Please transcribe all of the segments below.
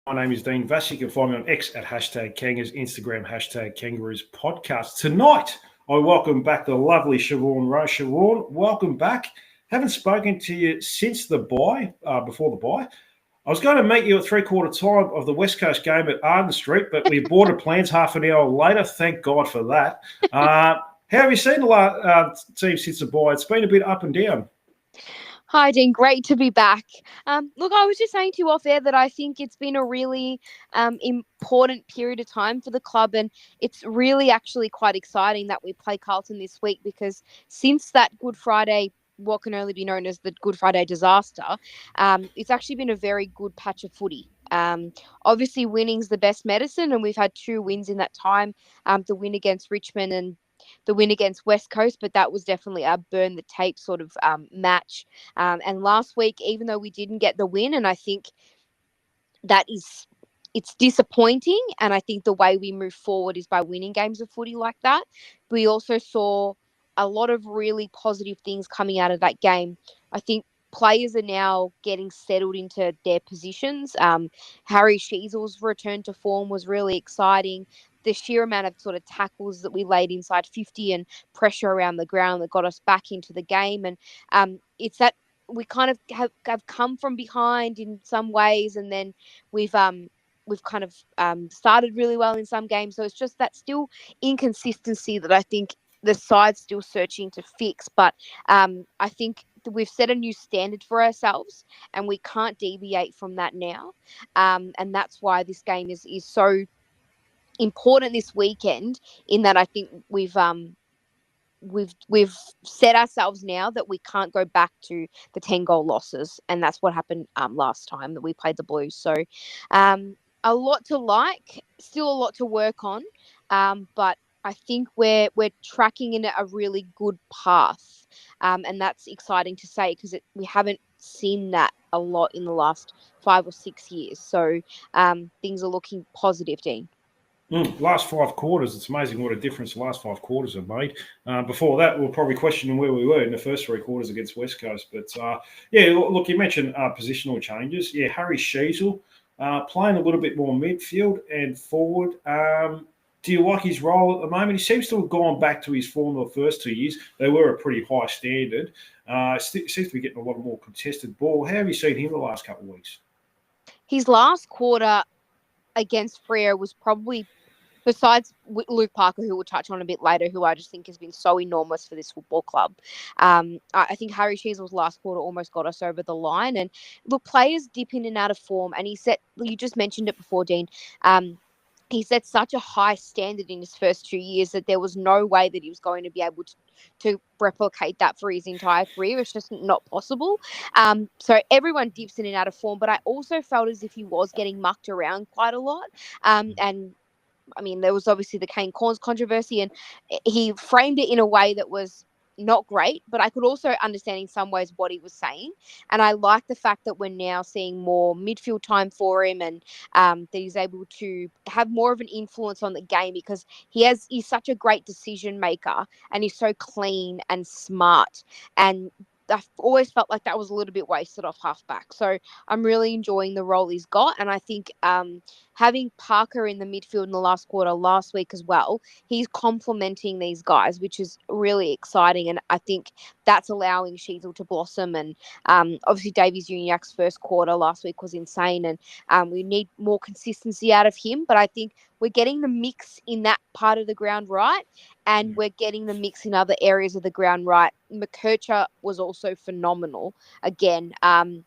My name is Dean Vass. You can find me on X at hashtag Kangas, Instagram hashtag Kangaroos Podcast. Tonight, I welcome back the lovely Siobhan Rowe. Siobhan, welcome back. Haven't spoken to you since the bye, before the bye. I was going to meet you at three-quarter time of the West Coast game at Arden Street, but we aborted plans half an hour later. Thank God for that. How have you seen the team since the bye? It's been a bit up and down. Hi, Dean. Great to be back. Look, I was just saying to you off air that I think it's been a really important period of time for the club, and it's really actually quite exciting that we play Carlton this week because since that Good Friday, what can only be known as the Good Friday disaster, it's actually been a very good patch of footy. Obviously, winning's the best medicine, and we've had two wins in that time. The win against Richmond and the win against West Coast, but that was definitely a burn the tape sort of match. And last week, even though we didn't get the win, and I think that it's disappointing. And I think the way we move forward is by winning games of footy like that. We also saw a lot of really positive things coming out of that game. I think players are now getting settled into their positions. Harry Sheezel's return to form was really exciting. The sheer amount of sort of tackles that we laid inside 50 and pressure around the ground that got us back into the game. And it's that we kind of have come from behind in some ways, and then we've kind of started really well in some games. So it's just that still inconsistency that I think the side's still searching to fix. But I think we've set a new standard for ourselves and we can't deviate from that now. And that's why this game is so important this weekend, in that I think we've set ourselves now that we can't go back to the 10-goal losses, and that's what happened last time that we played the Blues. So a lot to like, still a lot to work on, but I think we're tracking in a really good path, and that's exciting to say because we haven't seen that a lot in the last 5 or 6 years. So things are looking positive, Dean. Last 5 quarters, it's amazing what a difference the last 5 quarters have made. Before that, we were probably questioning where we were in the first 3 quarters against West Coast. But look, you mentioned positional changes. Yeah, Harry Sheezel playing a little bit more midfield and forward. Do you like his role at the moment? He seems to have gone back to his form the first 2 years. They were a pretty high standard. Seems to be getting a lot more contested ball. How have you seen him the last couple of weeks? His last quarter against Freo was probably, besides Luke Parker, who we'll touch on a bit later, who I just think has been so enormous for this football club. I think Harry Sheezel's last quarter almost got us over the line. And look, players dip in and out of form. And you just mentioned it before, Dean. He set such a high standard in his first 2 years that there was no way that he was going to be able to replicate that for his entire career. It's just not possible. So everyone dips in and out of form, but I also felt as if he was getting mucked around quite a lot. And I mean, there was obviously the Kane Corns controversy, and he framed it in a way that was not great, but I could also understand in some ways what he was saying. And I like the fact that we're now seeing more midfield time for him, and that he's able to have more of an influence on the game because he's such a great decision maker, and he's so clean and smart. And I've always felt like that was a little bit wasted off halfback. So I'm really enjoying the role he's got. And I think having Parker in the midfield in the last quarter last week as well, he's complementing these guys, which is really exciting. And I think that's allowing Sheezel to blossom. And obviously Davies Uniacke's first quarter last week was insane. And we need more consistency out of him. But I think we're getting the mix in that part of the ground right. And we're getting the mix in other areas of the ground right. McKercher was also phenomenal again. And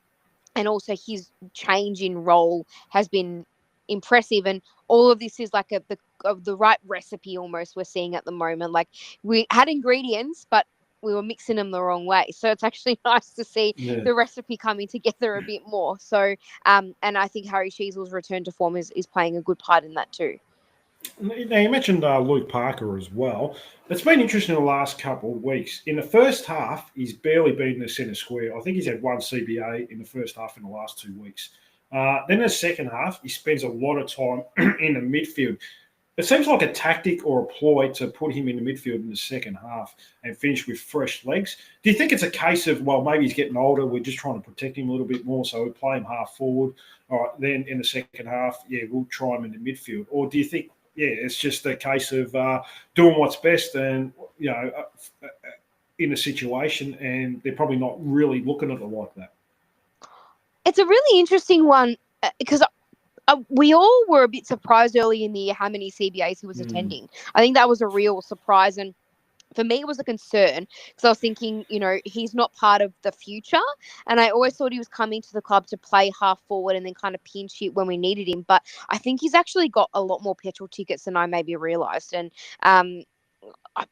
also his change in role has been impressive. And all of this is like the right recipe almost we're seeing at the moment. Like we had ingredients, but we were mixing them the wrong way. So it's actually nice to see the recipe coming together a bit more. So, and I think Harry Sheezel's return to form is playing a good part in that too. Now, you mentioned Luke Parker as well. It's been interesting the last couple of weeks. In the first half, he's barely been in the centre square. I think he's had one CBA in the first half in the last 2 weeks. Then in the second half, he spends a lot of time in the midfield. It seems like a tactic or a ploy to put him in the midfield in the second half and finish with fresh legs. Do you think it's a case of, well, maybe he's getting older, we're just trying to protect him a little bit more, so we play him half forward. All right, then in the second half, yeah, we'll try him in the midfield. Or do you think, yeah, it's just a case of doing what's best and, in a situation, and they're probably not really looking at it like that? It's a really interesting one because we all were a bit surprised early in the year how many CBAs he was attending. I think that was a real surprise. And for me, it was a concern because I was thinking, he's not part of the future. And I always thought he was coming to the club to play half forward and then kind of pinch hit when we needed him. But I think he's actually got a lot more petrol tickets than I maybe realised. And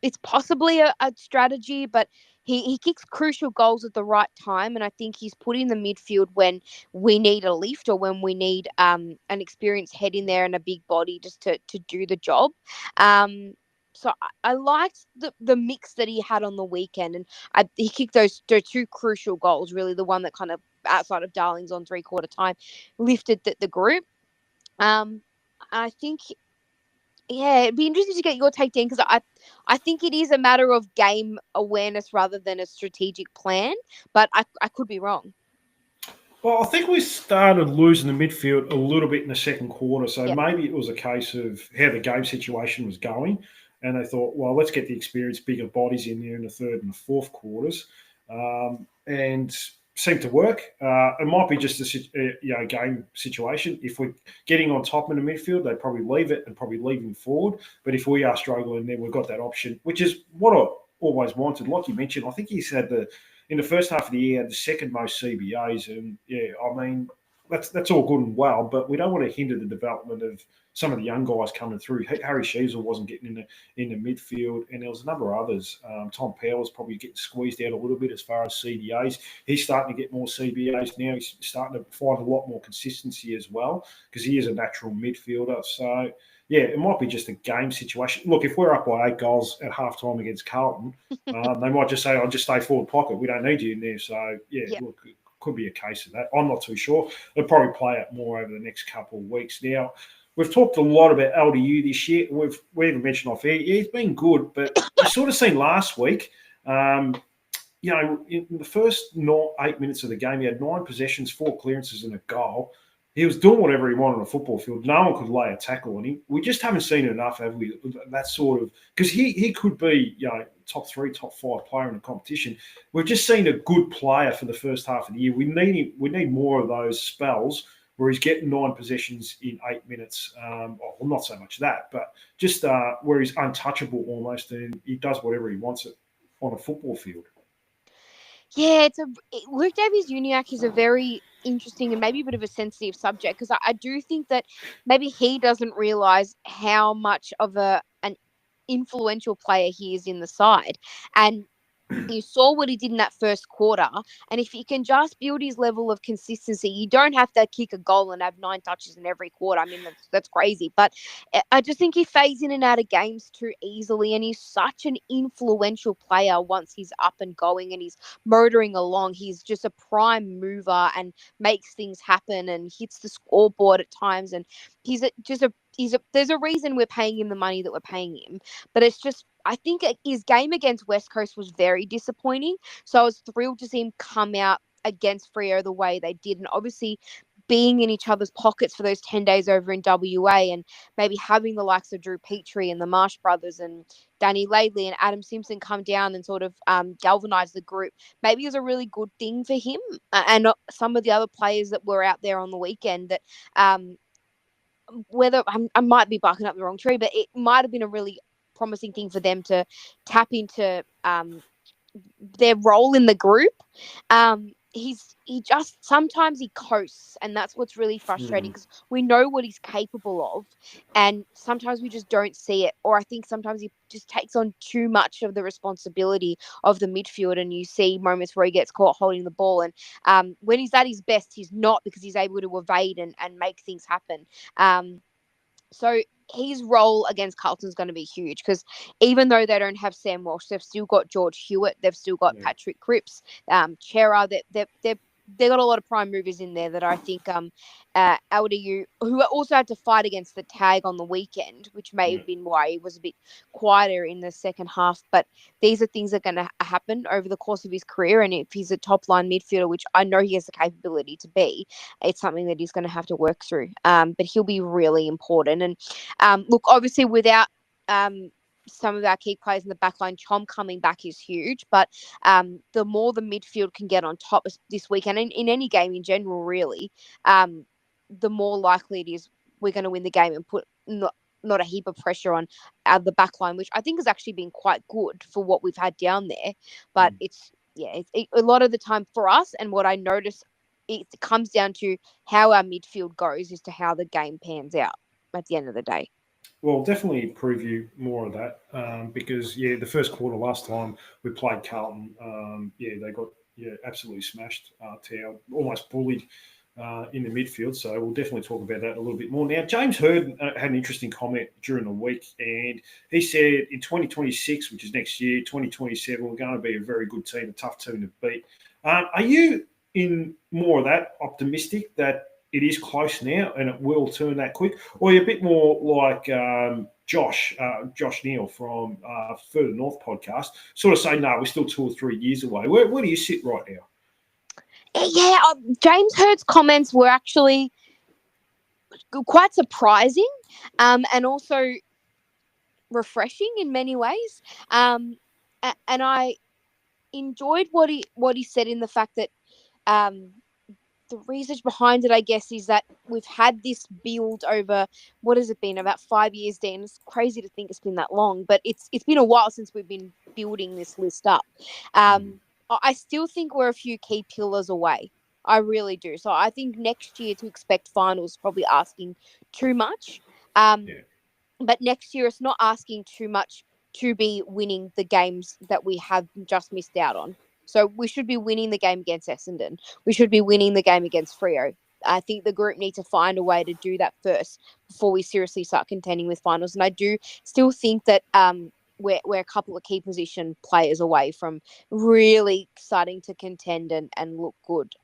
it's possibly a strategy, but he kicks crucial goals at the right time. And I think he's put in the midfield when we need a lift or when we need an experienced head in there and a big body just to do the job. So I liked the mix that he had on the weekend, and he kicked those two crucial goals, really the one that kind of outside of Darling's on 3/4 time lifted the group. I think, yeah, it'd be interesting to get your take, Dan, because I think it is a matter of game awareness rather than a strategic plan, but I could be wrong. Well, I think we started losing the midfield a little bit in the second quarter. So Yep. maybe it was a case of how the game situation was going. And they thought, well, let's get the experienced, bigger bodies in there in the third and the fourth quarters. And seemed to work. It might be just a game situation. If we're getting on top in the midfield, they'd probably leave it and probably leave him forward. But if we are struggling, then we've got that option, which is what I always wanted. Like you mentioned, I think he's had in the first half of the year, had the second most CBAs. And yeah, I mean, that's all good and well, but we don't want to hinder the development of some of the young guys coming through. Harry Sheezel wasn't getting in the midfield, and there was a number of others. Tom Powell was probably getting squeezed out a little bit as far as CBAs. He's starting to get more CBAs now. He's starting to find a lot more consistency as well because he is a natural midfielder. So, yeah, it might be just a game situation. Look, if we're up by 8 goals at halftime against Carlton, they might just say, I'll just stay forward pocket. We don't need you in there. So, yeah. Look, it could be a case of that. I'm not too sure. They'll probably play out more over the next couple of weeks. Now, we've talked a lot about LDU this year. We even mentioned off air. Yeah, he's been good, but you sort of seen last week, in the first 8 minutes of the game, he had 9 possessions, 4 clearances and a goal. He was doing whatever he wanted on the football field. No one could lay a tackle on him. We just haven't seen enough, have we? That sort of – because he could be, top 3, top 5 player in the competition. We've just seen a good player for the first half of the year. We need more of those spells where he's getting 9 possessions in 8 minutes. Well, not so much that, but just where he's untouchable almost, and he does whatever he wants it on a football field. Yeah, Luke Davies-Uniacke is a very interesting and maybe a bit of a sensitive subject because I do think that maybe he doesn't realise how much of an influential player he is in the side. And you saw what he did in that first quarter. And if he can just build his level of consistency, you don't have to kick a goal and have 9 touches in every quarter. I mean, that's crazy. But I just think he fades in and out of games too easily. And he's such an influential player once he's up and going and he's motoring along. He's just a prime mover and makes things happen and hits the scoreboard at times. And there's a reason we're paying him the money that we're paying him. But it's just, I think his game against West Coast was very disappointing. So I was thrilled to see him come out against Freo the way they did. And obviously being in each other's pockets for those 10 days over in WA and maybe having the likes of Drew Petrie and the Marsh brothers and Danny Laidley and Adam Simpson come down and sort of galvanise the group, maybe it was a really good thing for him and some of the other players that were out there on the weekend that whether I might be barking up the wrong tree, but it might have been a really promising thing for them to tap into their role in the group. He just sometimes he coasts, and that's what's really frustrating because we know what he's capable of, and sometimes we just don't see it. Or I think sometimes he just takes on too much of the responsibility of the midfield, and you see moments where he gets caught holding the ball. And when he's at his best, he's not because he's able to evade and make things happen. So his role against Carlton is going to be huge because even though they don't have Sam Walsh, they've still got George Hewitt, they've still got Patrick Cripps, Chera. They're they got a lot of prime movers in there that I think LDU, who also had to fight against the tag on the weekend, which may have been why he was a bit quieter in the second half. But these are things that are going to happen over the course of his career. And if he's a top line midfielder, which I know he has the capability to be, it's something that he's going to have to work through. But he'll be really important. And look, obviously without some of our key players in the back line, Chom coming back is huge. But the more the midfield can get on top this weekend, and in any game in general, really, the more likely it is we're going to win the game and put not a heap of pressure on the back line, which I think has actually been quite good for what we've had down there. But it's a lot of the time for us, and what I notice, it comes down to how our midfield goes as to how the game pans out at the end of the day. Well, definitely preview more of that because, the first quarter last time we played Carlton, they got absolutely smashed. Tau almost bullied in the midfield. So we'll definitely talk about that a little bit more. Now, James Hurd had an interesting comment during the week, and he said in 2026, which is next year, 2027, we're going to be a very good team, a tough team to beat. Are you in more of that optimistic that it is close now and it will turn that quick? Or you're a bit more like Josh Neal from Further North podcast, sort of say, no, we're still 2 or 3 years away. Where do you sit right now? Yeah, James Hurd's comments were actually quite surprising and also refreshing in many ways. And I enjoyed what he said in the fact that the research behind it, I guess, is that we've had this build over, what has it been, about 5 years, Dan? It's crazy to think it's been that long, but it's been a while since we've been building this list up. I still think we're a few key pillars away. I really do. So I think next year to expect finals probably asking too much. But next year it's not asking too much to be winning the games that we have just missed out on. So we should be winning the game against Essendon. We should be winning the game against Freo. I think the group need to find a way to do that first before we seriously start contending with finals. And I do still think that we're a couple of key position players away from really starting to contend and look good.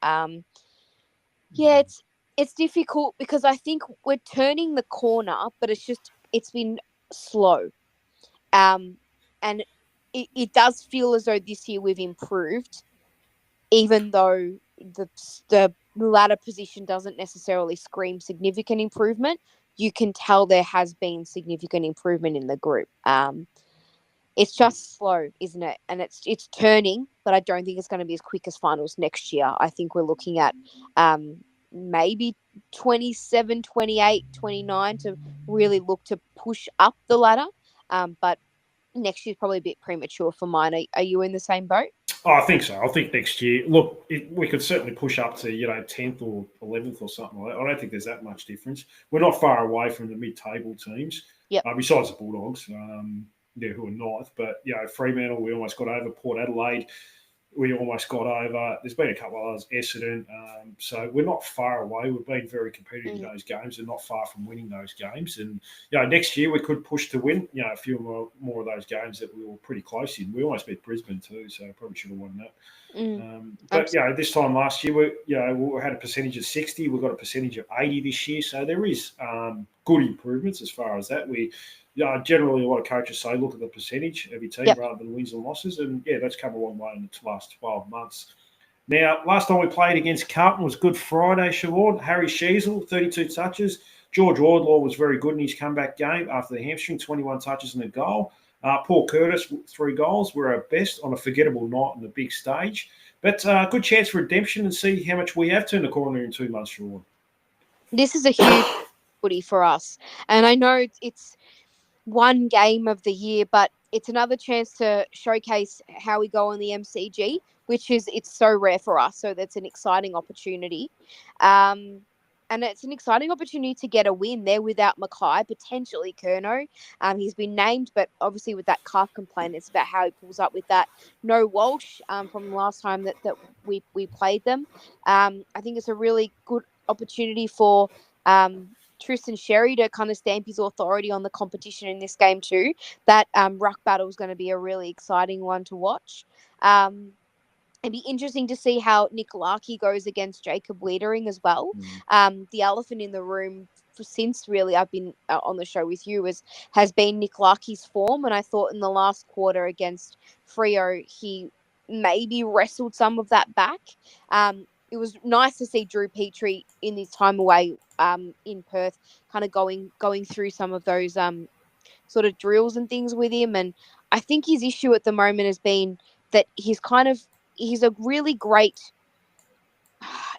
It's difficult because I think we're turning the corner, but it's been slow. And it does feel as though this year we've improved, even though the ladder position doesn't necessarily scream significant improvement. You can tell there has been significant improvement in the group. It's just slow, isn't it? And it's turning, but I don't think it's going to be as quick as finals next year. I think we're looking at maybe 27, 28, 29 to really look to push up the ladder. But next year's probably a bit premature for mine. Are you in the same boat? Oh, I think so. I think next year, look, we could certainly push up to 10th or 11th or something like that. I don't think there's that much difference. We're not far away from the mid-table teams. Besides the Bulldogs, who are ninth. But Fremantle, we almost got over. Port Adelaide, we almost got over. There's been a couple of others, Essendon. So we're not far away. We've been very competitive in those games and not far from winning those games. And, next year we could push to win, a few more of those games that we were pretty close in. We almost beat Brisbane too, so probably should have won that. But, this time last year, we had a percentage of 60. We've got a percentage of 80 this year. So there is good improvements as far as that. Generally, a lot of coaches say, look at the percentage of your team rather than wins and losses. And, that's come a long way in the last 12 months. Now, last time we played against Carlton was Good Friday, Siobhan. Harry Sheasel, 32 touches. George Wardlaw was very good in his comeback game after the hamstring, 21 touches and a goal. Paul Curtis, 3 goals. We're our best on a forgettable night on the big stage. But good chance for redemption and see how much we have turned the corner in 2 months, Siobhan. This is a huge footy for us. And I know it's one game of the year, but it's another chance to showcase how we go on the MCG, which it's so rare for us. So that's an exciting opportunity. And it's an exciting opportunity to get a win there without Mackay, potentially Curnow. He's been named, but obviously with that calf complaint, it's about how he pulls up with that. No Walsh from the last time that we played them. I think it's a really good opportunity for Tristan Sherry to kind of stamp his authority on the competition in this game too. That ruck battle is going to be a really exciting one to watch. And It'd be interesting to see how Nick Larkey goes against Jacob Wiedering as well. Mm. The elephant in the room since really I've been on the show with you has been Nick Larkey's form, and I thought in the last quarter against Freo he maybe wrestled some of that back. It was nice to see Drew Petrie in his time away in Perth, kind of going through some of those sort of drills and things with him. And I think his issue at the moment has been that he's a really great.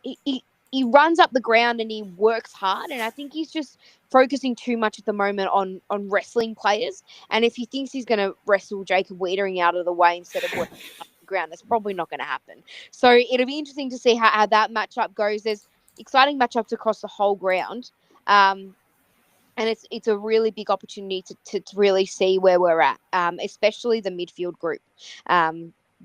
He runs up the ground and he works hard, and I think he's just focusing too much at the moment on wrestling players. And if he thinks he's going to wrestle Jacob Wiedering out of the way instead of working up the ground, that's probably not going to happen. So it'll be interesting to see how that matchup goes. There's exciting matchups across the whole ground. And it's a really big opportunity to really see where we're at, especially the midfield group.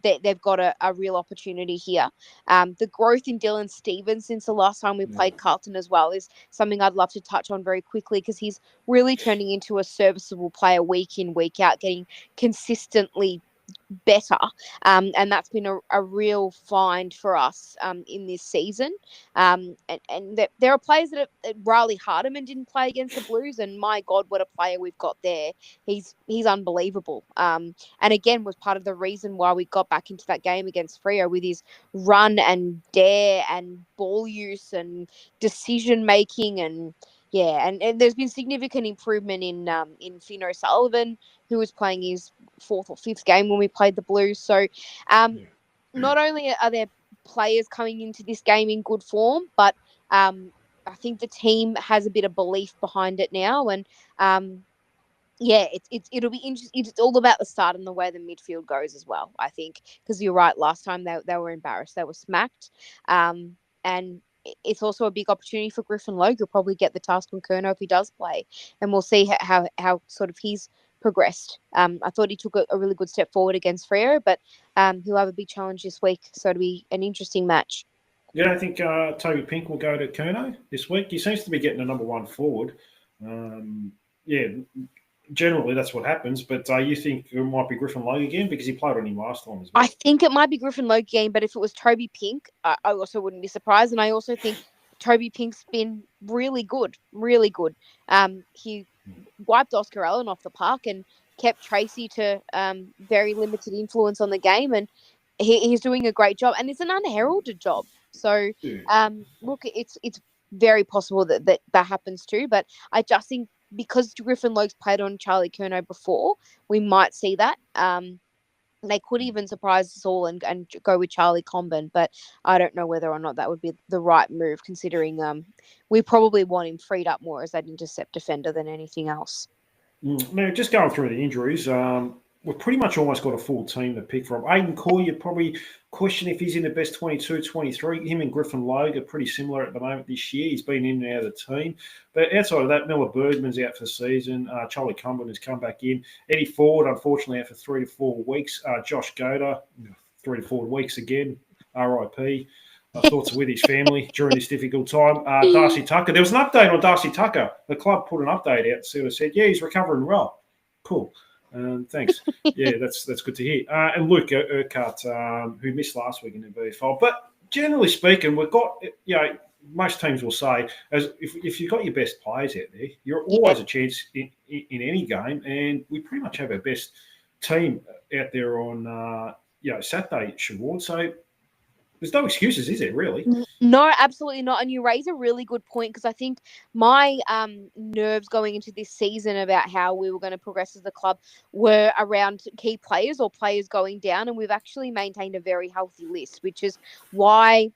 They've got a real opportunity here. The growth in Dylan Stevens since the last time we played Carlton as well is something I'd love to touch on very quickly, because he's really turning into a serviceable player week in, week out, getting consistently better. And that's been a real find for us in this season. And there are players that Riley Hardiman didn't play against the Blues, and my God, what a player we've got there. He's unbelievable. And again, was part of the reason why we got back into that game against Freo, with his run and dare and ball use and decision making. And yeah, and there's been significant improvement in Finn O'Sullivan, who was playing his fourth or fifth game when we played the Blues. So not only are there players coming into this game in good form, but I think the team has a bit of belief behind it now. And yeah, it'll be interesting. It's all about the start and the way the midfield goes as well, I think, because you're right. Last time they were embarrassed. They were smacked. And it's also a big opportunity for Griffin Logue. He'll probably get the task on Curnow if he does play. And we'll see how sort of he's progressed. I thought he took a really good step forward against Freo, but he'll have a big challenge this week. So it'll be an interesting match. You don't think Toby Pink will go to Curnow this week? He seems to be getting a number one forward. Yeah, generally that's what happens. But you think it might be Griffin Logue again, because he played on him last time as well? I think it might be Griffin Logue again, but if it was Toby Pink, I also wouldn't be surprised. And I also think Toby Pink's been really good, really good. He wiped Oscar Allen off the park and kept Tracy to very limited influence on the game, and he's doing a great job. And it's an unheralded job. So look, it's very possible that happens too. But I just think because Griffin Logue's played on Charlie Curnow before, we might see that. They could even surprise us all and go with Charlie Comben, but I don't know whether or not that would be the right move, considering we probably want him freed up more as that intercept defender than anything else. Now, just going through the injuries, we've pretty much almost got a full team to pick from. Aidan Coy, you probably question if he's in the best 22, 23. Him and Griffin Logue are pretty similar at the moment this year. He's been in and out of the team. But outside of that, Miller Birdman's out for the season. Charlie Comben has come back in. Eddie Ford, unfortunately, out for 3 to 4 weeks. Josh Goda, 3 to 4 weeks again. RIP. Thoughts are with his family during this difficult time. Darcy Tucker. There was an update on Darcy Tucker. The club put an update out. Sort of said, yeah, he's recovering well. Cool. Thanks. Yeah, that's good to hear. And Luke Urquhart, who missed last week in the VFL. But generally speaking, we've got, most teams will say, if you've got your best players out there, you're always a chance in any game. And we pretty much have our best team out there on Saturday, Siobhan. So there's no excuses, is there, really? No, absolutely not. And you raise a really good point, because I think my nerves going into this season about how we were going to progress as a club were around key players or players going down. And we've actually maintained a very healthy list, which is why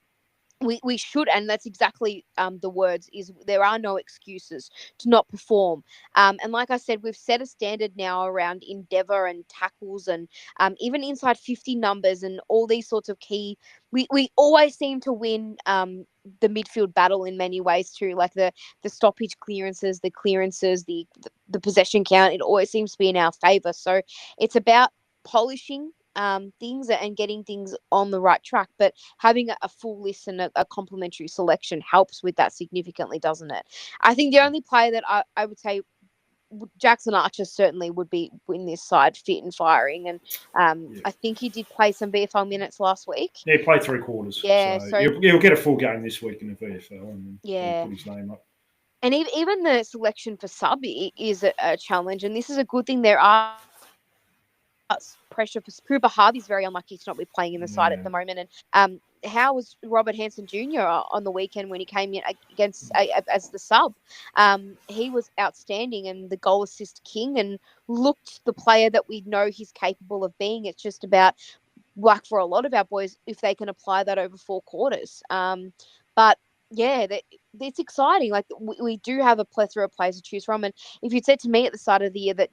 we should, and that's exactly the words, is there are no excuses to not perform. And like I said, we've set a standard now around endeavour and tackles and even inside 50 numbers and all these sorts of key. We always seem to win the midfield battle in many ways too, like the stoppage clearances, the possession count. It always seems to be in our favour. So it's about polishing things and getting things on the right track, but having a full list and a complementary selection helps with that significantly, doesn't it? I think the only player that I would say Jackson Archer certainly would be in this side fit and firing. And Yeah. I think he did play some VFL minutes last week. Yeah, he played 3 quarters. Yeah, So, so he'll get a full game this week in the VFL and yeah. put his name up. And even the selection for sub is a challenge. And this is a good thing. There are pressure for Cooper Harvey's very unlucky to not be playing in the side at the moment. And how was Robert Hansen Jr. on the weekend when he came in against as the sub? He was outstanding and the goal assist king and looked the player that we know he's capable of being. It's just about, like for a lot of our boys, if they can apply that over 4 quarters. But yeah, it's exciting. Like we do have a plethora of players to choose from. And if you'd said to me at the start of the year that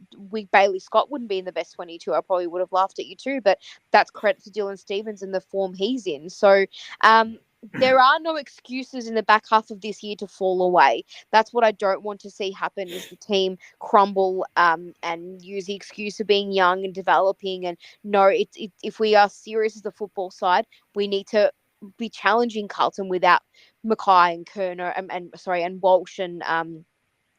Bailey Scott wouldn't be in the best 22, I probably would have laughed at you too. But that's credit to Dylan Stevens and the form he's in. So there are no excuses in the back half of this year to fall away. That's what I don't want to see happen is the team crumble and use the excuse of being young and developing. And no, if we are serious as the football side, we need to be challenging Carlton without Mackay and Kerner and Walsh and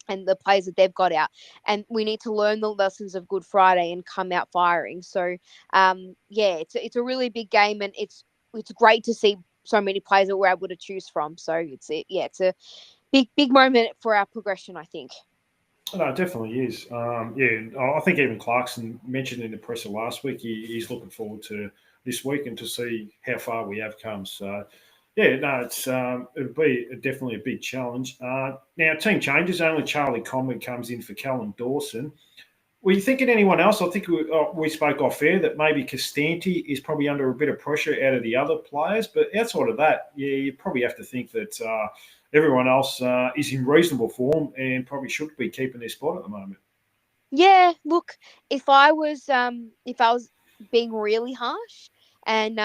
the players that they've got out. And we need to learn the lessons of Good Friday and come out firing. So it's a really big game, and it's great to see so many players that we're able to choose from. So it's a big moment for our progression, I think. No, it definitely is. I think even Clarkson mentioned in the presser last week he's looking forward to this week and to see how far we have come. So, it's it'll be definitely a big challenge. Now, team changes. Only Charlie Conway comes in for Callum Dawson. Were you thinking anyone else? I think we spoke off air that maybe Costanti is probably under a bit of pressure out of the other players. But outside of that, you probably have to think that everyone else is in reasonable form and probably should be keeping their spot at the moment. Yeah, look, if I was being really harsh, and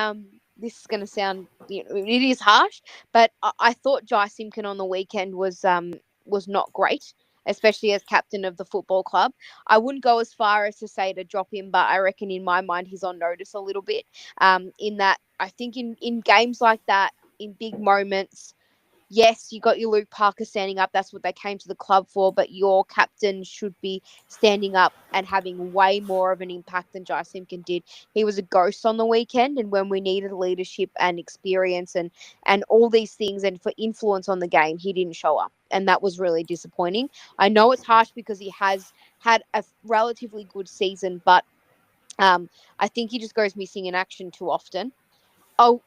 this is going to sound, it is harsh, but I thought Jai Simpkin on the weekend was not great, especially as captain of the football club. I wouldn't go as far as to say to drop him, but I reckon in my mind he's on notice a little bit. In that I think in games like that, in big moments, yes, you got your Luke Parker standing up. That's what they came to the club for. But your captain should be standing up and having way more of an impact than Jai Simpkin did. He was a ghost on the weekend, and when we needed leadership and experience and all these things and for influence on the game, he didn't show up. And that was really disappointing. I know it's harsh because he has had a relatively good season, but I think he just goes missing in action too often. I'll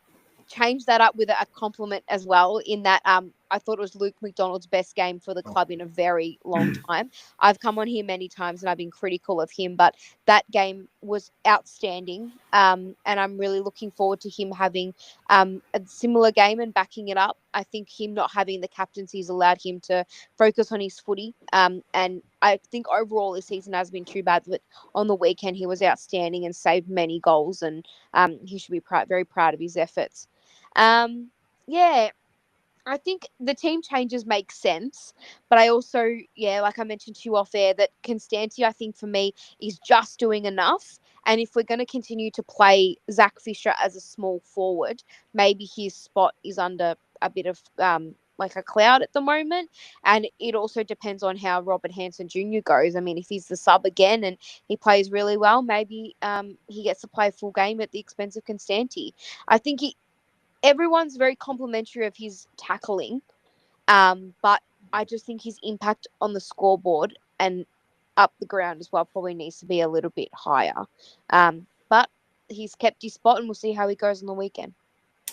change that up with a compliment as well, in that I thought it was Luke McDonald's best game for the club in a very long time. I've come on here many times and I've been critical of him, but that game was outstanding. And I'm really looking forward to him having a similar game and backing it up. I think him not having the captaincy has allowed him to focus on his footy. And I think overall this season has been too bad, but on the weekend he was outstanding and saved many goals, and he should be very proud of his efforts. I think the team changes make sense, but I also, like I mentioned to you off air, that Constanti, I think for me, is just doing enough. And if we're going to continue to play Zach Fisher as a small forward, maybe his spot is under a bit of like a cloud at the moment. And it also depends on how Robert Hansen Jr. goes. I mean, if he's the sub again and he plays really well, maybe he gets to play a full game at the expense of Constanti. I think everyone's very complimentary of his tackling, but I just think his impact on the scoreboard and up the ground as well probably needs to be a little bit higher. But he's kept his spot, and we'll see how he goes on the weekend.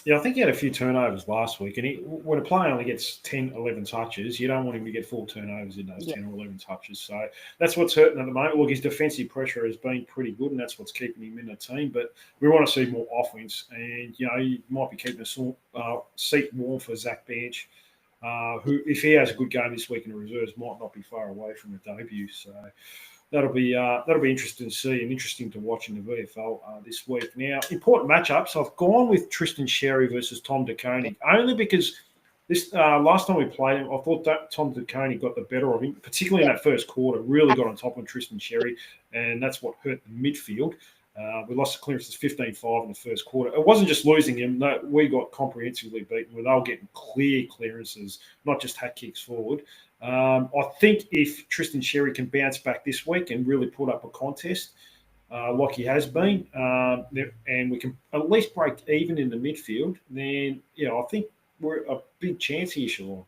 Yeah, I think he had a few turnovers last week. And when a player only gets 10, 11 touches, you don't want him to get 4 turnovers in those 10 or 11 touches. So that's what's hurting at the moment. Look, his defensive pressure has been pretty good, and that's what's keeping him in the team. But we want to see more offense. And, you might be keeping a seat warm for Zach Bench, who, if he has a good game this week in the reserves, might not be far away from a debut. So that'll be interesting to see and interesting to watch in the VFL this week. Now, important matchups. I've gone with Tristan Sherry versus Tom De Koning, only because this last time we played him, I thought that Tom De Koning got the better of him, particularly in that first quarter. Really got on top of Tristan Sherry, and that's what hurt the midfield. We lost the clearances 15-5 in the first quarter. It wasn't just losing him. No, we got comprehensively beaten. They were getting clear clearances, not just hat kicks forward. I think if Tristan Sherry can bounce back this week and really put up a contest like he has been, and we can at least break even in the midfield, then I think we're a big chance here, Siobhan.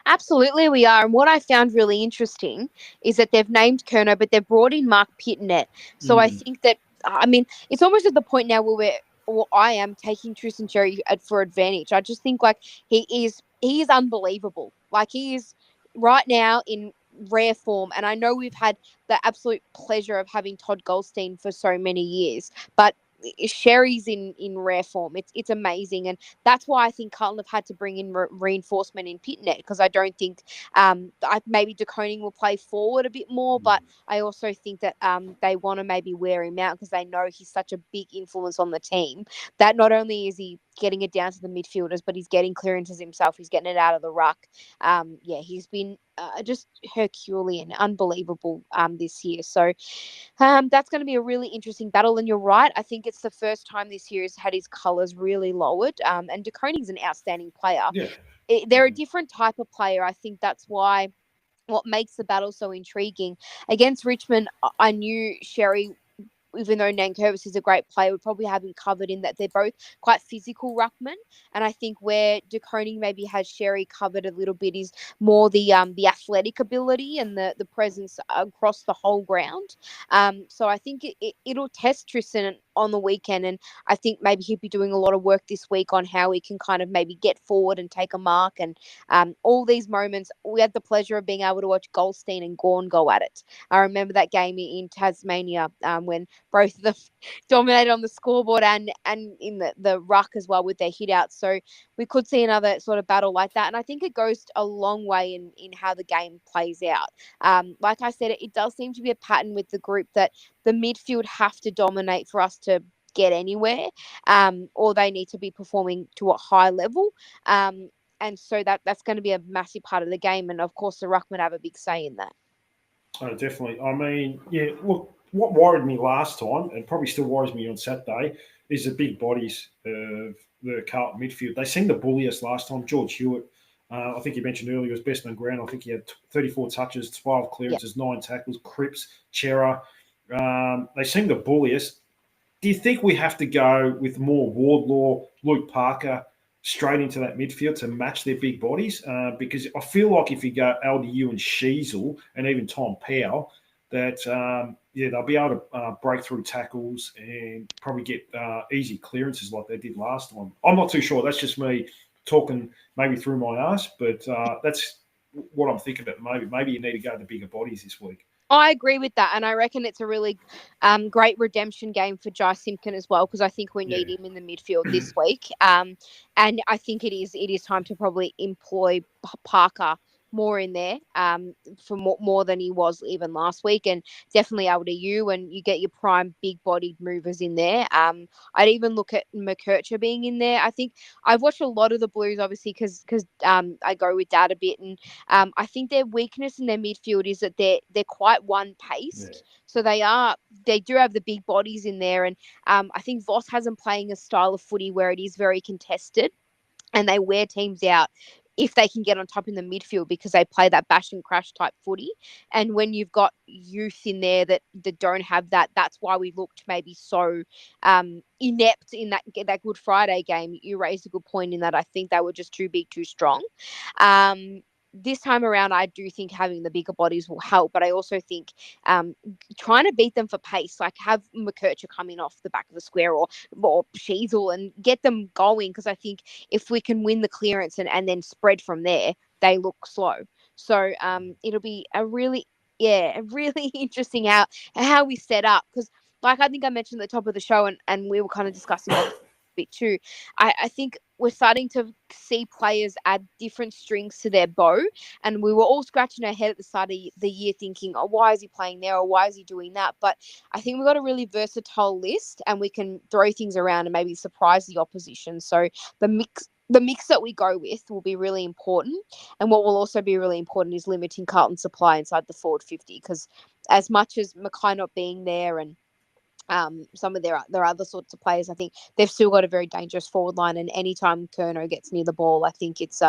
Absolutely, we are. And what I found really interesting is that they've named Kerno, but they've brought in Mark Pitnet. So I Mm. think that, I mean, it's almost at the point now where I am taking Tristan Cherry for advantage. I just think like he is unbelievable. Like he is right now in rare form. And I know we've had the absolute pleasure of having Todd Goldstein for so many years, but Sherry's in rare form. It's amazing, and that's why I think Carlton have had to bring in reinforcement in Pitnet, because I don't think maybe De Koning will play forward a bit more, but I also think that they want to maybe wear him out because they know he's such a big influence on the team that not only is he getting it down to the midfielders, but he's getting clearances himself. He's getting it out of the ruck. Yeah, he's been just Herculean, unbelievable this year. So that's going to be a really interesting battle. And you're right. I think it's the first time this year he's had his colours really lowered. And De Koning's an outstanding player. Yeah. They're a different type of player. I think that's why what makes the battle so intriguing. Against Richmond, I knew Sherry, even though Nankervis is a great player, would probably have him covered in that they're both quite physical ruckmen. And I think where De Koning maybe has Sherry covered a little bit is more the athletic ability and the presence across the whole ground. So I think it'll test Tristan on the weekend, and I think maybe he'll be doing a lot of work this week on how he can kind of maybe get forward and take a mark. And all these moments, we had the pleasure of being able to watch Goldstein and Gawn go at it. I remember that game in Tasmania when both of them dominated on the scoreboard and in the ruck as well with their hit outs. So we could see another sort of battle like that. And I think it goes a long way in how the game plays out. Like I said, it does seem to be a pattern with the group that the midfield have to dominate for us to get anywhere, or they need to be performing to a high level. And so that's going to be a massive part of the game. And of course, the ruckmen have a big say in that. Oh, definitely. I mean, yeah, look, what worried me last time, and probably still worries me on Saturday, is the big bodies of the Carlton midfield. They seemed to bully us last time. George Hewitt, I think you mentioned earlier, was best on ground. I think he had 34 touches, 12 Yeah. clearances, 9 tackles. Cripps, Chera, they seem to bully us. Do you think we have to go with more Wardlaw, Luke Parker straight into that midfield to match their big bodies? Because I feel like if you go LDU and Sheasel and even Tom Powell, that they'll be able to break through tackles and probably get easy clearances like they did last time. I'm not too sure. That's just me talking maybe through my ass, but that's what I'm thinking about. Maybe you need to go to the bigger bodies this week. I agree with that, and I reckon it's a really great redemption game for Jai Simpkin as well, because I think we need Yeah. him in the midfield this week. And I think it is time to probably employ Parker more in there for more than he was even last week, and definitely LDU, and you get your prime big-bodied movers in there. I'd even look at McKercher being in there. I think I've watched a lot of the Blues, obviously, because I go with Dad a bit, and I think their weakness in their midfield is that they're quite one Yeah. paced. So they do have the big bodies in there, and I think Voss has them playing a style of footy where it is very contested, and they wear teams out if they can get on top in the midfield because they play that bash and crash type footy. And when you've got youth in there that don't have that, that's why we looked maybe so inept in that Good Friday game. You raised a good point in that I think they were just too big, too strong. This time around, I do think having the bigger bodies will help, but I also think trying to beat them for pace, like have McKercher coming off the back of the square or Sheasel and get them going, because I think if we can win the clearance and then spread from there, they look slow. So it'll be really interesting how we set up, because like I think I mentioned at the top of the show, and we were kind of discussing a bit too. I think we're starting to see players add different strings to their bow, and we were all scratching our head at the start of the year thinking, oh, why is he playing there, or why is he doing that? But I think we've got a really versatile list, and we can throw things around and maybe surprise the opposition. So the mix that we go with will be really important. And what will also be really important is limiting Carlton supply inside the forward 50, because as much as Mackay not being there and some of their other sorts of players. I think they've still got a very dangerous forward line, and anytime Kerno gets near the ball, I think it's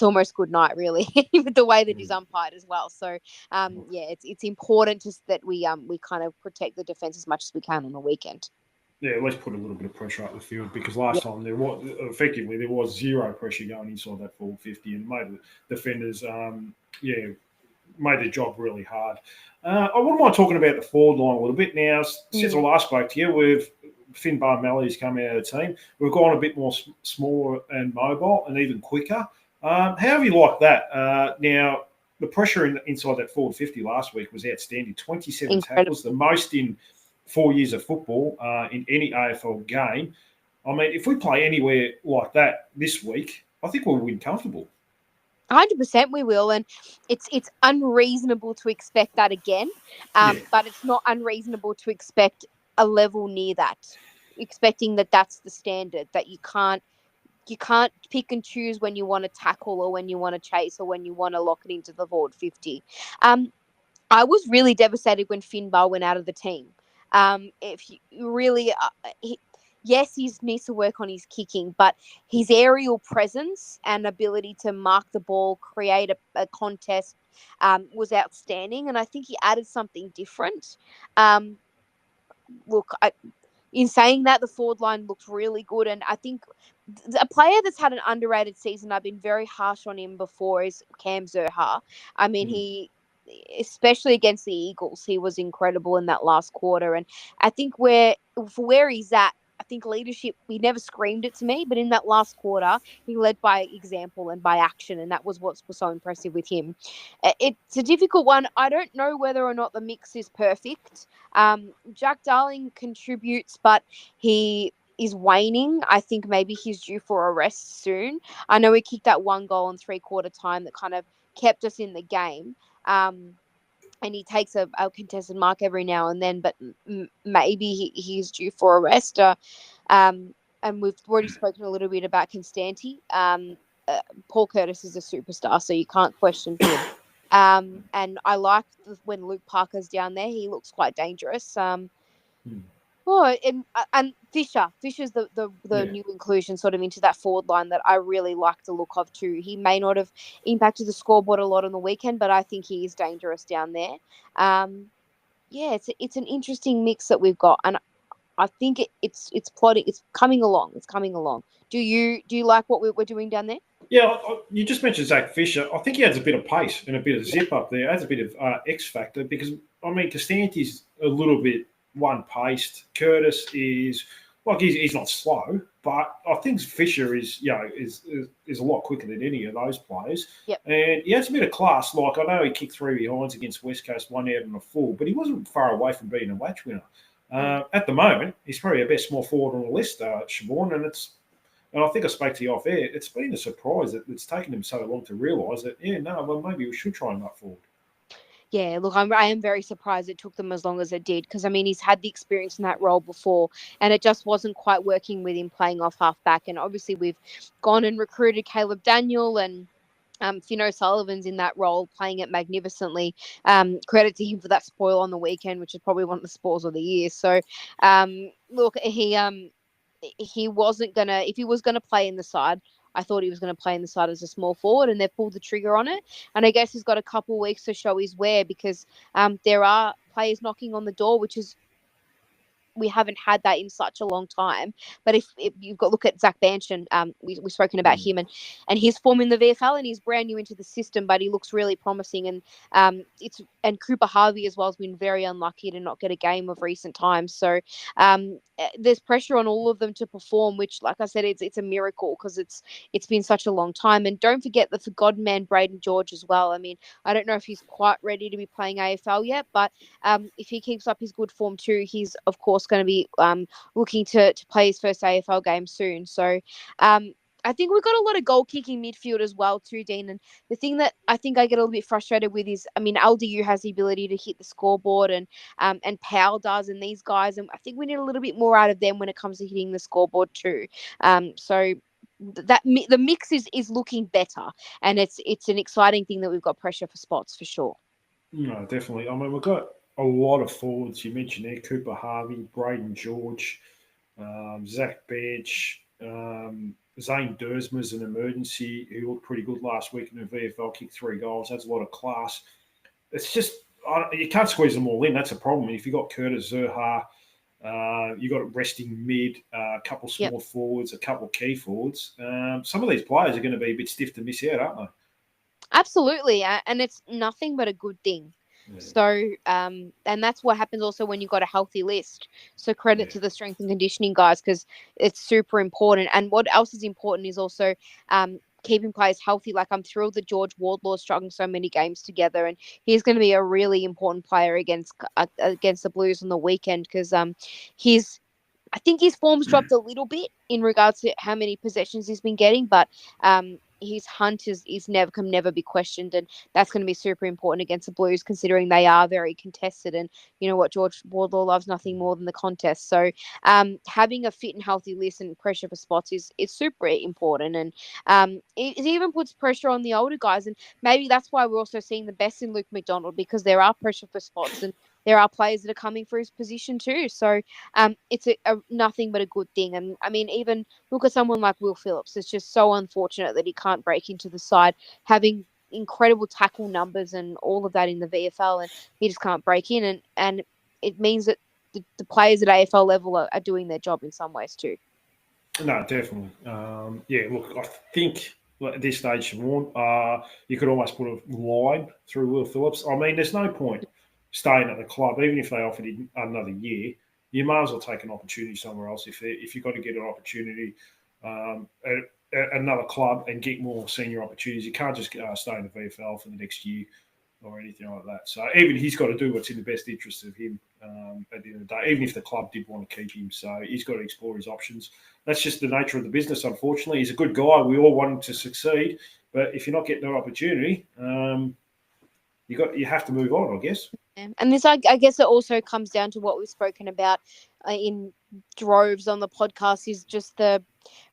almost good night really with the way that he's umpired as well. So yeah, it's important just that we kind of protect the defense as much as we can on the weekend. Yeah, let's put a little bit of pressure up the field because Yeah. last time there was zero pressure going inside that full 50 and made the defenders made the job really hard. I wouldn't mind talking about the forward line a little bit now. Since I last spoke to you, with Finn Barmelli's come out of the team. We've gone a bit more smaller and mobile and even quicker. How have you liked that? Now, the pressure inside that forward 50 last week was outstanding. 27 tackles, the most in 4 years of football in any AFL game. I mean, if we play anywhere like that this week, I think we'll win comfortable. 100% we will, and it's unreasonable to expect that again, but it's not unreasonable to expect a level near that, expecting that that's the standard, that you can't pick and choose when you want to tackle or when you want to chase or when you want to lock it into the forward 50. I was really devastated when Finn Bar went out of the team. If you really, yes, he needs to work on his kicking, but his aerial presence and ability to mark the ball, create a contest, was outstanding. And I think he added something different. In saying that, the forward line looked really good. And I think a player that's had an underrated season, I've been very harsh on him before, is Cam Zurhaar. I mean, he, especially against the Eagles, he was incredible in that last quarter. And I think for where he's at, I think leadership, he never screamed it to me, but in that last quarter, he led by example and by action, and that was what was so impressive with him. It's a difficult one. I don't know whether or not the mix is perfect. Jack Darling contributes, but he is waning. I think maybe he's due for a rest soon. I know he kicked that 1 goal in 3/4 time that kind of kept us in the game. And he takes a contested mark every now and then, but maybe he's due for a rest. And we've already spoken a little bit about Constanti. Paul Curtis is a superstar, so you can't question him. And I like when Luke Parker's down there; he looks quite dangerous. Oh, and Fisher's the new inclusion sort of into that forward line that I really like the look of too. He may not have impacted the scoreboard a lot on the weekend, but I think he is dangerous down there. It's an interesting mix that we've got, and I think it's plotting. It's coming along. It's coming along. Do you like what we're doing down there? Yeah, you just mentioned Zach Fisher. I think he adds a bit of pace and a bit of zip up there. Adds a bit of X factor because I mean Costanti's a little bit one-paced. Curtis is he's not slow, but I think Fisher is a lot quicker than any of those players. Yep. And he has a bit of class. Like I know he kicked 3 behinds against West Coast, 1 out and a full, but he wasn't far away from being a match winner. At the moment, he's probably our best small forward on the list, Siobhan, and I think I spoke to you off air. It's been a surprise that it's taken him so long to realise that. Maybe we should try him up forward. Yeah, look, I am very surprised it took them as long as it did because, I mean, he's had the experience in that role before and it just wasn't quite working with him playing off half-back. And obviously we've gone and recruited Caleb Daniel and Finn O'Sullivan's in that role, playing it magnificently. Credit to him for that spoil on the weekend, which is probably one of the spoils of the year. So, look, he wasn't going to – if he was going to play in the side – I thought he was going to play in the side as a small forward, and they've pulled the trigger on it. And I guess he's got a couple of weeks to show his wear because there are players knocking on the door, which is we haven't had that in such a long time. But if you've got look at Zach Banchin, we've spoken about him and his form in the VFL, and he's brand new into the system, but he looks really promising. And Cooper Harvey as well has been very unlucky to not get a game of recent times. So there's pressure on all of them to perform, which, like I said, it's a miracle because it's been such a long time. And don't forget the forgotten man, Braden George, as well. I mean, I don't know if he's quite ready to be playing AFL yet, but if he keeps up his good form too, he's of course going to be looking to play his first AFL game soon. So I think we've got a lot of goal kicking midfield as well too, Dean. And the thing that I think I get a little bit frustrated with is, I mean, LDU has the ability to hit the scoreboard and Powell does, and these guys, and I think we need a little bit more out of them when it comes to hitting the scoreboard too. So that the mix is looking better, and it's an exciting thing that we've got pressure for spots for sure. No, definitely. I mean, we've got a lot of forwards. You mentioned there Cooper Harvey, Braden George, Zach Bench, Zane Dersma's an emergency who looked pretty good last week in the VFL, kicked 3 goals. That's a lot of class. It's just you can't squeeze them all in. That's a problem. If you've got Curtis Zerha, you've got resting mid, a couple small forwards, a couple key forwards. Some of these players are going to be a bit stiff to miss out, aren't they? Absolutely, and it's nothing but a good thing. Yeah. So, and that's what happens also when you've got a healthy list. So credit to the strength and conditioning guys because it's super important. And what else is important is also keeping players healthy. Like I'm thrilled that George Wardlaw is struggling so many games together, and he's going to be a really important player against the Blues on the weekend because I think his form's dropped a little bit in regards to how many possessions he's been getting, but his hunt is never can never be questioned, and that's going to be super important against the Blues, considering they are very contested. And you know what, George Wardlaw loves nothing more than the contest. So having a fit and healthy list and pressure for spots is super important, and it even puts pressure on the older guys, and maybe that's why we're also seeing the best in Luke McDonald because there are pressure for spots and there are players that are coming for his position too. So it's a nothing but a good thing. And I mean, even look at someone like Will Phillips. It's just so unfortunate that he can't break into the side, having incredible tackle numbers and all of that in the VFL, and he just can't break in. And it means that the players at AFL level are doing their job in some ways too. No, definitely. Look, I think at this stage, Siobhan, you could almost put a line through Will Phillips. I mean, there's no point staying at the club, even if they offered him another year. You might as well take an opportunity somewhere else if you've got to get an opportunity at another club and get more senior opportunities. You can't just stay in the VFL for the next year or anything like that. So even he's got to do what's in the best interest of him at the end of the day, even if the club did want to keep him. So he's got to explore his options. That's just the nature of the business, unfortunately. He's a good guy. We all want him to succeed. But if you're not getting that opportunity, you have to move on, I guess. And this, I guess, it also comes down to what we've spoken about in droves on the podcast is just the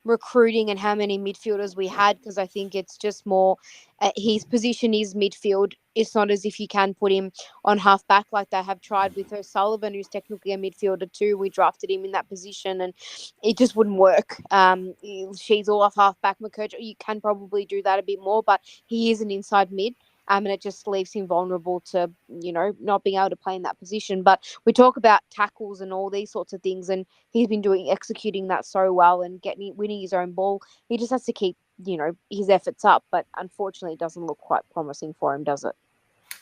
recruiting and how many midfielders we had, because I think it's just more his position is midfield. It's not as if you can put him on half back like they have tried with O'Sullivan, who's technically a midfielder too. We drafted him in that position and it just wouldn't work. She's all off half back. McKercher, you can probably do that a bit more, but he is an inside mid. And it just leaves him vulnerable to, not being able to play in that position. But we talk about tackles and all these sorts of things, and he's been executing that so well and winning his own ball. He just has to keep, his efforts up. But unfortunately, it doesn't look quite promising for him, does it?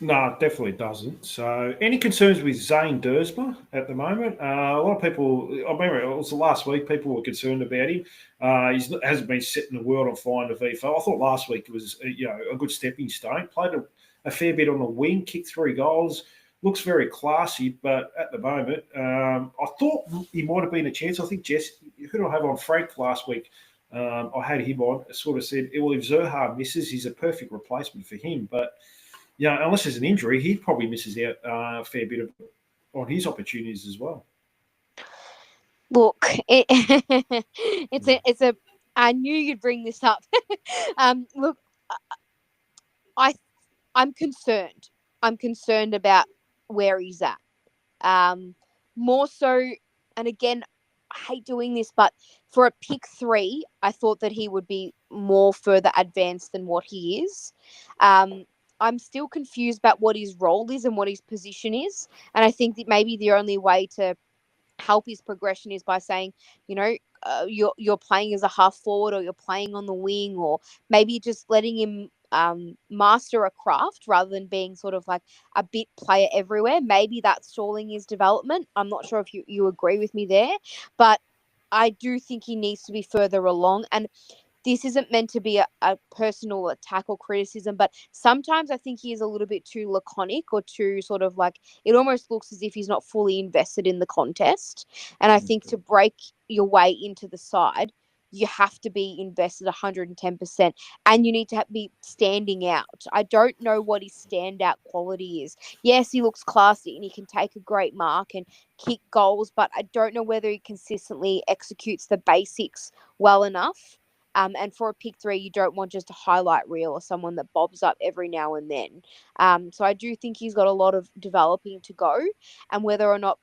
No, it definitely doesn't. So, any concerns with Zane Dersma at the moment? A lot of people, I remember it was last week, people were concerned about him. He hasn't been setting the world on fire in the VFL. I thought last week was, a good stepping stone. Played a fair bit on the wing, kicked 3 goals. Looks very classy, but at the moment, I thought he might have been a chance. I think who do I have on Frank last week? I had him on. Sort of said, well, if Zerha misses, he's a perfect replacement for him, but. Yeah, unless there's an injury, he probably misses out a fair bit on his opportunities as well. Look, I knew you'd bring this up. Look, I'm concerned. I'm concerned about where he's at. More so, and again, I hate doing this, but for a pick 3, I thought that he would be more further advanced than what he is. I'm still confused about what his role is and what his position is. And I think that maybe the only way to help his progression is by saying, you're playing as a half forward or you're playing on the wing, or maybe just letting him master a craft rather than being sort of like a bit player everywhere. Maybe that's stalling his development. I'm not sure if you agree with me there, but I do think he needs to be further along. And this isn't meant to be a personal attack or criticism, but sometimes I think he is a little bit too laconic or too sort of like, it almost looks as if he's not fully invested in the contest. And I think to break your way into the side, you have to be invested 110%, and you need to be standing out. I don't know what his standout quality is. Yes, he looks classy and he can take a great mark and kick goals, but I don't know whether he consistently executes the basics well enough. And for a pick 3, you don't want just a highlight reel or someone that bobs up every now and then. So I do think he's got a lot of developing to go, and whether or not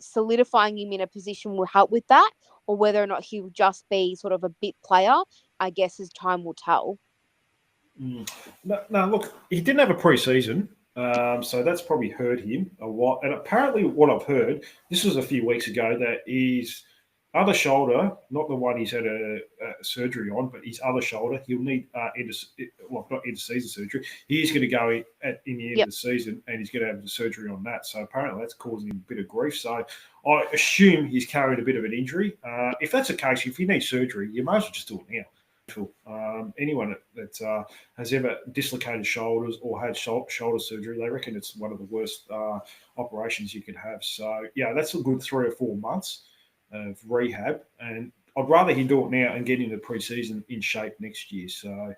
solidifying him in a position will help with that, or whether or not he'll just be sort of a bit player, I guess as time will tell. No, look, he didn't have a pre-season, so that's probably hurt him a lot. And apparently what I've heard, this was a few weeks ago, that his other shoulder, not the one he's had a surgery on, but his other shoulder, he'll need not end-of-season surgery. He is going to go in the end of the season, and he's going to have the surgery on that. So apparently that's causing him a bit of grief. So I assume he's carried a bit of an injury. If that's the case, if you need surgery, you might as well just do it now. Anyone that has ever dislocated shoulders or had shoulder surgery, they reckon it's one of the worst operations you could have. So, yeah, that's a good 3 or 4 months of rehab. And I'd rather he do it now and get into pre-season in shape next year. So,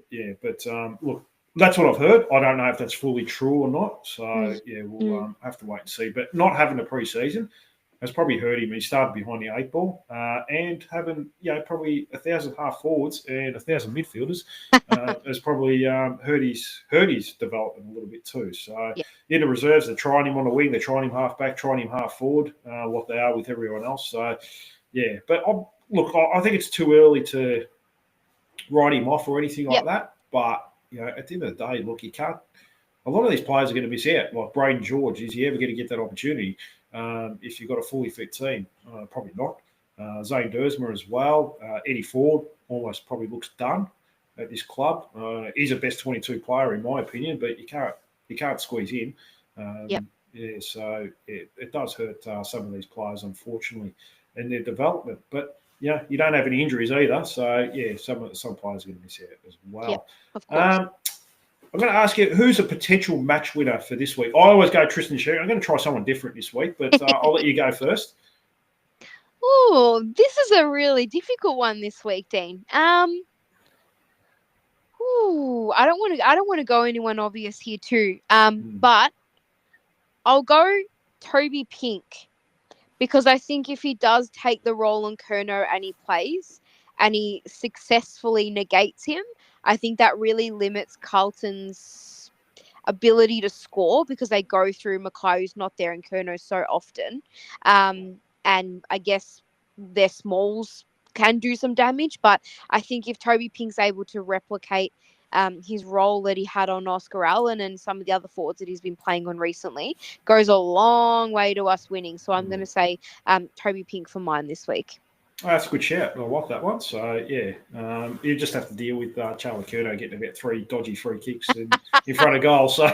yeah, but look, that's what I've heard. I don't know if that's fully true or not. So, yeah, we'll have to wait and see. But not having a pre-season has probably hurt him. He started behind the 8 ball, and having probably 1,000 half forwards and 1,000 midfielders has probably hurt his development a little bit too. So in the reserves, they're trying him on the wing, they're trying him half back, trying him half forward, what they are with everyone else. So yeah, but I think it's too early to write him off or anything like that. But at the end of the day, look, you can't. A lot of these players are going to miss out. Like Braden George, is he ever going to get that opportunity? If you've got a fully fit team, probably not. Zane Dersma as well. Eddie Ford almost probably looks done at this club. He's a best 22 player in my opinion, but you can't squeeze in. Yeah, so it does hurt some of these players, unfortunately, in their development. But you don't have any injuries either, so yeah, some players are going to miss out as well. Yeah, of course. I'm going to ask you, who's a potential match winner for this week? I always go Tristan Xerri. I'm going to try someone different this week, but I'll let you go first. Oh, this is a really difficult one this week, Dean. I don't want to go anyone obvious here too. But I'll go Toby Pink, because I think if he does take the role on Curnow and he plays and he successfully negates him, I think that really limits Carlton's ability to score, because they go through Mackay, who's not there, and Curnow so often. And I guess their smalls can do some damage, but I think if Toby Pink's able to replicate his role that he had on Oscar Allen and some of the other forwards that he's been playing on recently, goes a long way to us winning. So I'm going to say Toby Pink for mine this week. Oh, that's a good shout. I like that one. So, yeah, you just have to deal with Charlie Curnow getting about 3 dodgy free kicks in front of goal. So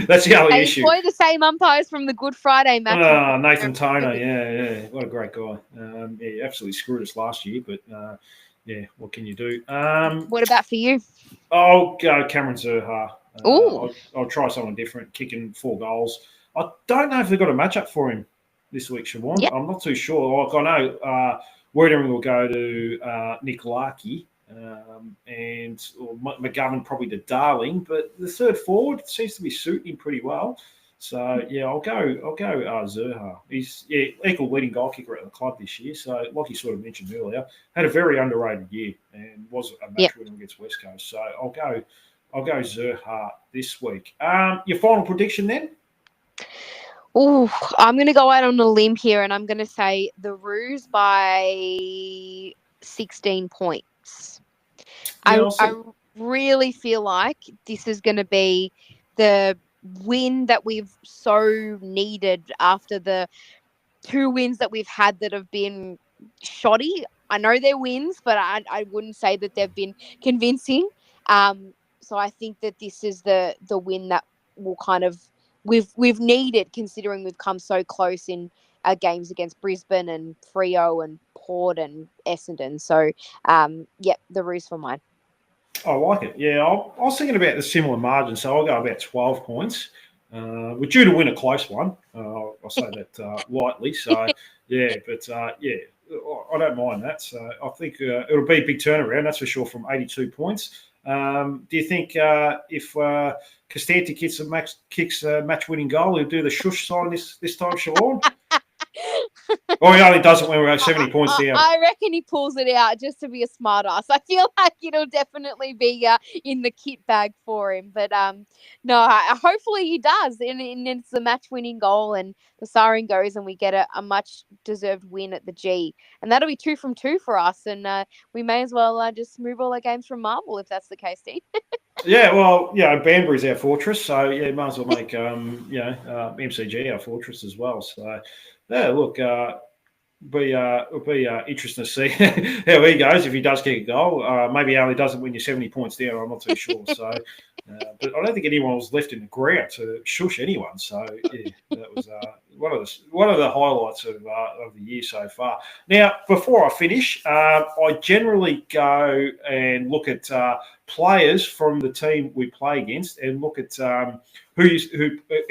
that's the only issue. Employ the same umpires from the Good Friday match. Nathan Toner, yeah. What a great guy. He absolutely screwed us last year, but, yeah, what can you do? What about for you? I'll go Cameron Zurhaar. I'll try someone different, kicking 4 goals. I don't know if they've got a matchup for him this week, Siobhan. Yep. I'm not too sure. Like, I know Wiedering will go to Nick Larkey, and McGovern probably to Darling, but the third forward seems to be suiting him pretty well. So yeah, I'll go Zurhaar. He's equal leading goal kicker at the club this year. So like you sort of mentioned earlier, had a very underrated year and was a match winner against West Coast. So I'll go Zurhaar this week. Your final prediction then? Oh, I'm going to go out on a limb here, and I'm going to say the Roos by 16 points. Yeah, I really feel like this is going to be the win that we've so needed after the 2 wins that we've had that have been shoddy. I know they're wins, but I wouldn't say that they've been convincing. So I think that this is the win that will kind of we've needed, considering we've come so close in games against Brisbane and Freo and Port and Essendon. So, the Roos for mine. I like it. Yeah, I was thinking about the similar margin, so I'll go about 12 points. We're due to win a close one. I'll say that lightly. So, yeah, but, I don't mind that. So I think it'll be a big turnaround, that's for sure, from 82 points. Do you think if Costanti kicks a match-winning goal, he'll do the shush sign this time, Siobhan? Or he only does it when we're 70 points down. I reckon he pulls it out just to be a smart ass. I feel like it'll definitely be in the kit bag for him. But no, hopefully he does. And it's the match-winning goal and the siren goes and we get a much-deserved win at the G. And that'll be 2 from 2 for us. And we may as well just move all our games from Marvel if that's the case, Dean. Yeah, well, Banbury's our fortress. So, yeah, might as well make, MCG our fortress as well. So, yeah, look, it'll be interesting to see how he goes if he does kick a goal. Maybe he only doesn't win you 70 points down. I'm not too sure. So, but I don't think anyone was left in the ground to shush anyone. So, yeah, that was one of the highlights of the year so far. Now, before I finish, I generally go and look at players from the team we play against and look at who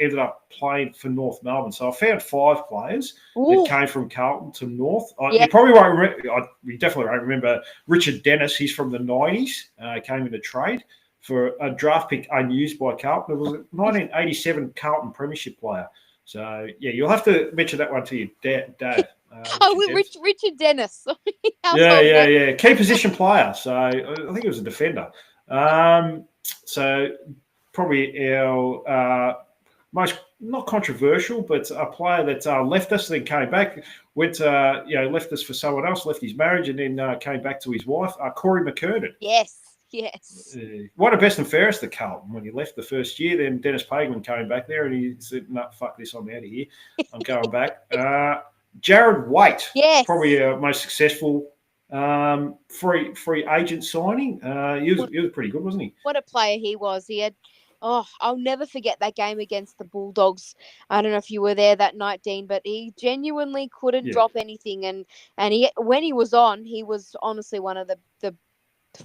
ended up playing for North Melbourne. So I found 5 players that came from Carlton to North. You probably won't remember. You definitely won't remember Richard Dennis. He's from the 90s. Came in a trade for a draft pick unused by Carlton. It was a 1987 Carlton Premiership player. So, yeah, you'll have to mention that one to your dad. Richard Dennis. Yeah. Key position player. So I think it was a defender. So probably our most not controversial, but a player that left us, then came back, left us for someone else, left his marriage, and then came back to his wife, Corey McKernan. Yes. What a best and fairest to Carlton when he left the first year. Then Dennis Pageman came back there and he said, "No, fuck this, I'm out of here. I'm going back." Jared Waite, probably our most successful free agent signing. He was pretty good, wasn't he? What a player he was. He had. Oh, I'll never forget that game against the Bulldogs. I don't know if you were there that night, Dean, but he genuinely couldn't drop anything. And when he was on, he was honestly one of the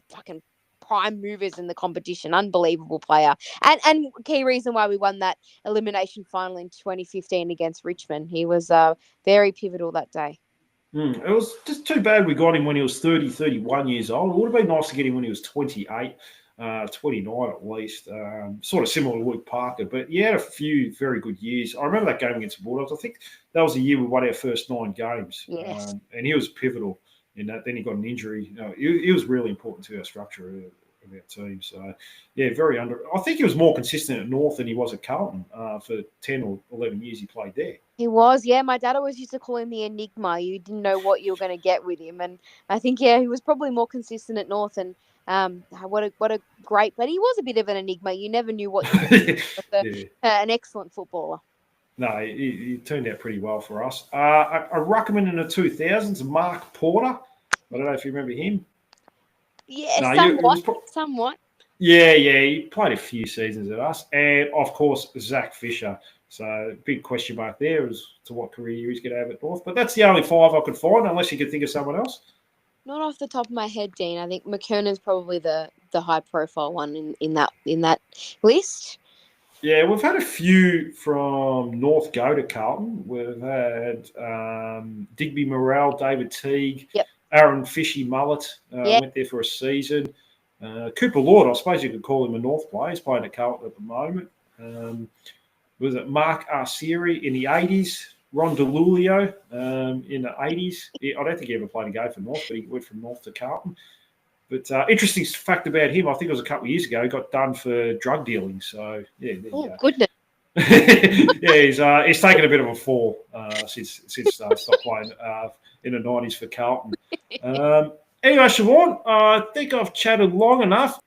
fucking prime movers in the competition. Unbelievable player. And key reason why we won that elimination final in 2015 against Richmond. He was very pivotal that day. It was just too bad we got him when he was 30, 31 years old. It would have been nice to get him when he was 28, 29 at least. Sort of similar to Luke Parker. But he had a few very good years. I remember that game against the Bulldogs. I think that was the year we won our first 9 games. Yes. And he was pivotal in that. Then he got an injury. He was really important to our structure of our team. So, yeah, I think he was more consistent at North than he was at Carlton for 10 or 11 years he played there. He was, yeah. My dad always used to call him the Enigma. You didn't know what you were going to get with him. And I think, he was probably more consistent at North. And what a great, but he was a bit of an enigma. You never knew what you were getting with an excellent footballer. No, he turned out pretty well for us. A ruckman in the 2000s, Mark Porter. I don't know if you remember him. Yeah, somewhat. Yeah, he played a few seasons at us. And, of course, Zach Fisher. So, big question mark there as to what career he's going to have at North. But that's the only 5 I could find, unless you could think of someone else. Not off the top of my head, Dean. I think McKernan's probably the high-profile one in that list. Yeah, we've had a few from North go to Carlton. We've had Digby Morrell, David Teague, Aaron Fishy Mullet went there for a season. Cooper Lord, I suppose you could call him a North player. He's playing at Carlton at the moment. Was it Mark Arcieri in the 80s? Ron DeLulio in the 80s. I don't think he ever played a game for North, but he went from North to Carlton. But interesting fact about him, I think it was a couple of years ago, he got done for drug dealing. So, yeah. There you go. Goodness. Yeah, he's taken a bit of a fall since stopped playing in the 90s for Carlton. Anyway, Siobhan, I think I've chatted long enough.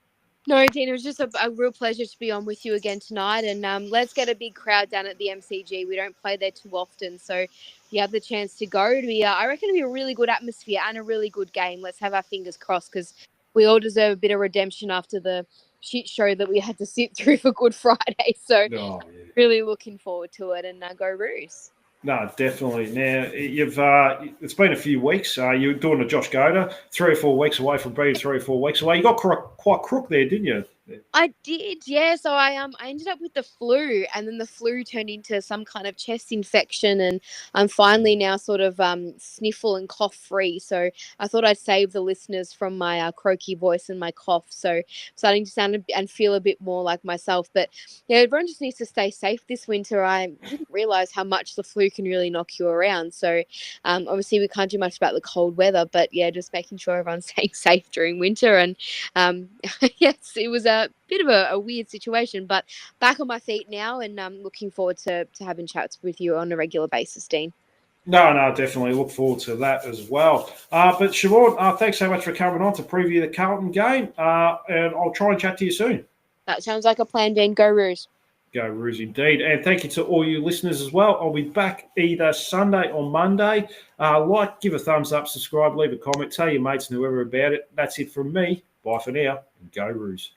No, Dean, it was just a real pleasure to be on with you again tonight. And let's get a big crowd down at the MCG. We don't play there too often. So if you have the chance to go, I reckon it'll be a really good atmosphere and a really good game. Let's have our fingers crossed because we all deserve a bit of redemption after the shit show that we had to sit through for Good Friday. So really looking forward to it and go Roos. No, definitely. Now, it's been a few weeks. You're doing a Josh Goda, 3 or 4 weeks away from being 3 or 4 weeks away. You got quite crook there, didn't you? I did, yeah. So I ended up with the flu, and then the flu turned into some kind of chest infection, and I'm finally now sort of sniffle and cough free. So I thought I'd save the listeners from my croaky voice and my cough. So starting to sound and feel a bit more like myself. But yeah, everyone just needs to stay safe this winter. I didn't realize how much the flu can really knock you around. So obviously we can't do much about the cold weather, but yeah, just making sure everyone's staying safe during winter. And yes, it was a bit of a weird situation, but back on my feet now, and looking forward to having chats with you on a regular basis, Dean. No, definitely look forward to that as well. But Siobhan, thanks so much for coming on to preview the Carlton game, and I'll try and chat to you soon. That sounds like a plan, Dean. Go Roos. Go Roos indeed. And thank you to all you listeners as well. I'll be back either Sunday or Monday. Give a thumbs up, subscribe, leave a comment, tell your mates and whoever about it. That's it from me. Bye for now, and go Roos.